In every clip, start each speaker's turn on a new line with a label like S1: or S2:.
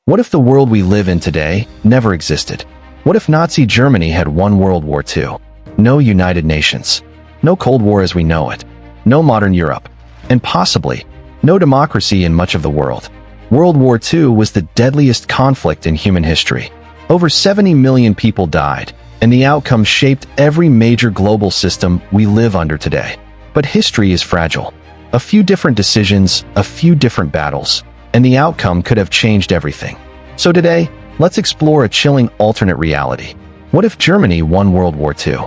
S1: What if the world we live in today never existed? What if Nazi Germany had won World War II? No United Nations. No Cold War as we know it. No modern Europe. And possibly, no democracy in much of the world. World War II was the deadliest conflict in human history. Over 70 million people died, and the outcome shaped every major global system we live under today. But history is fragile. A few different decisions, a few different battles, and the outcome could have changed everything. So today, let's explore a chilling alternate reality. What if Germany won World War II?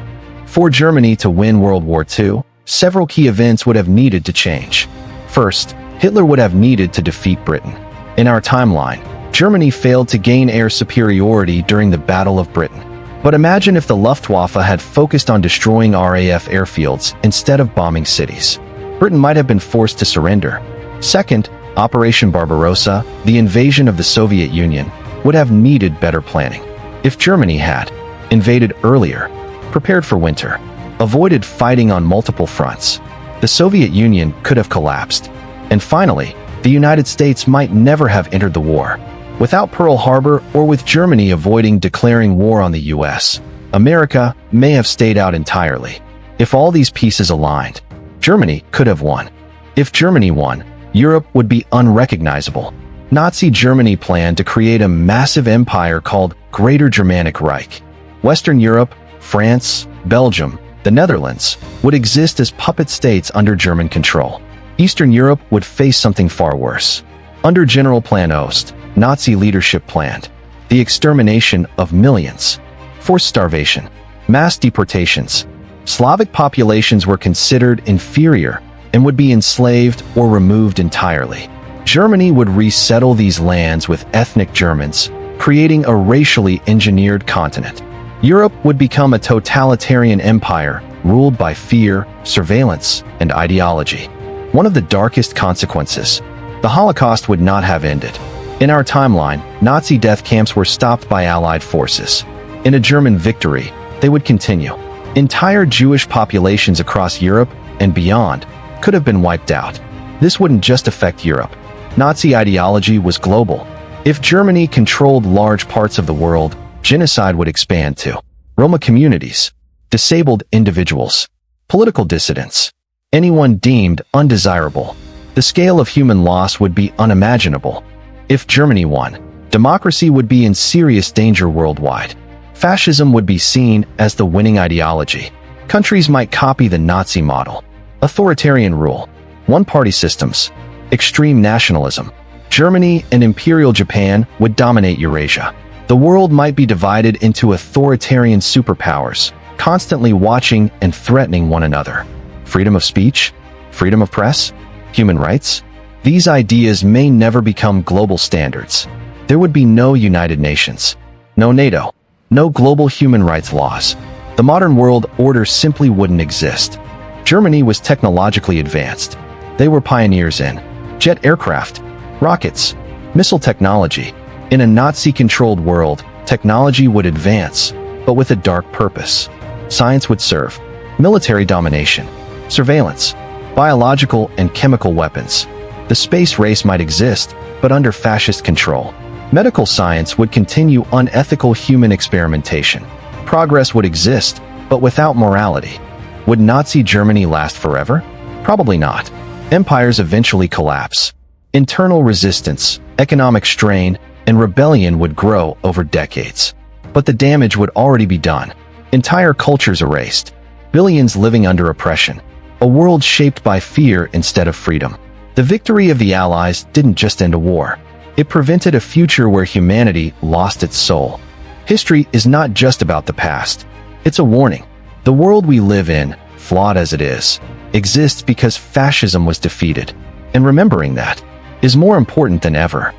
S1: For Germany to win World War II, several key events would have needed to change. First, Hitler would have needed to defeat Britain. In our timeline, Germany failed to gain air superiority during the Battle of Britain. But imagine if the Luftwaffe had focused on destroying RAF airfields instead of bombing cities. Britain might have been forced to surrender. Second, Operation Barbarossa, the invasion of the Soviet Union, would have needed better planning. If Germany had invaded earlier, prepared for winter, avoided fighting on multiple fronts, the Soviet Union could have collapsed. And finally, the United States might never have entered the war. Without Pearl Harbor or with Germany avoiding declaring war on the US, America may have stayed out entirely. If all these pieces aligned, Germany could have won. If Germany won, Europe would be unrecognizable. Nazi Germany planned to create a massive empire called Greater Germanic Reich. Western Europe, France, Belgium, the Netherlands would exist as puppet states under German control. Eastern Europe would face something far worse. Under General Plan Ost, Nazi leadership planned the extermination of millions, forced starvation, mass deportations. Slavic populations were considered inferior and would be enslaved or removed entirely. Germany would resettle these lands with ethnic Germans, creating a racially engineered continent. Europe would become a totalitarian empire ruled by fear, surveillance, and ideology. One of the darkest consequences, the Holocaust would not have ended. In our timeline, Nazi death camps were stopped by Allied forces. In a German victory, they would continue. Entire Jewish populations across Europe and beyond could have been wiped out. This wouldn't just affect Europe. Nazi ideology was global. If Germany controlled large parts of the world, genocide would expand to Roma communities, disabled individuals, political dissidents, anyone deemed undesirable. The scale of human loss would be unimaginable. If Germany won, democracy would be in serious danger worldwide. Fascism would be seen as the winning ideology. Countries might copy the Nazi model. Authoritarian rule, one-party systems, extreme nationalism. Germany and Imperial Japan would dominate Eurasia. The world might be divided into authoritarian superpowers, constantly watching and threatening one another. Freedom of speech? Freedom of press? Human rights? These ideas may never become global standards. There would be no United Nations, no NATO, no global human rights laws. The modern world order simply wouldn't exist. Germany was technologically advanced. They were pioneers in jet aircraft, rockets, missile technology. In a Nazi-controlled world, technology would advance, but with a dark purpose. Science would serve military domination, surveillance, biological and chemical weapons. The space race might exist, but under fascist control. Medical science would continue unethical human experimentation. Progress would exist, but without morality. Would Nazi Germany last forever? Probably not. Empires eventually collapse. Internal resistance, economic strain, and rebellion would grow over decades. But the damage would already be done. Entire cultures erased. Billions living under oppression. A world shaped by fear instead of freedom. The victory of the Allies didn't just end a war. It prevented a future where humanity lost its soul. History is not just about the past. It's a warning. The world we live in, flawed as it is, exists because fascism was defeated. And remembering that is more important than ever.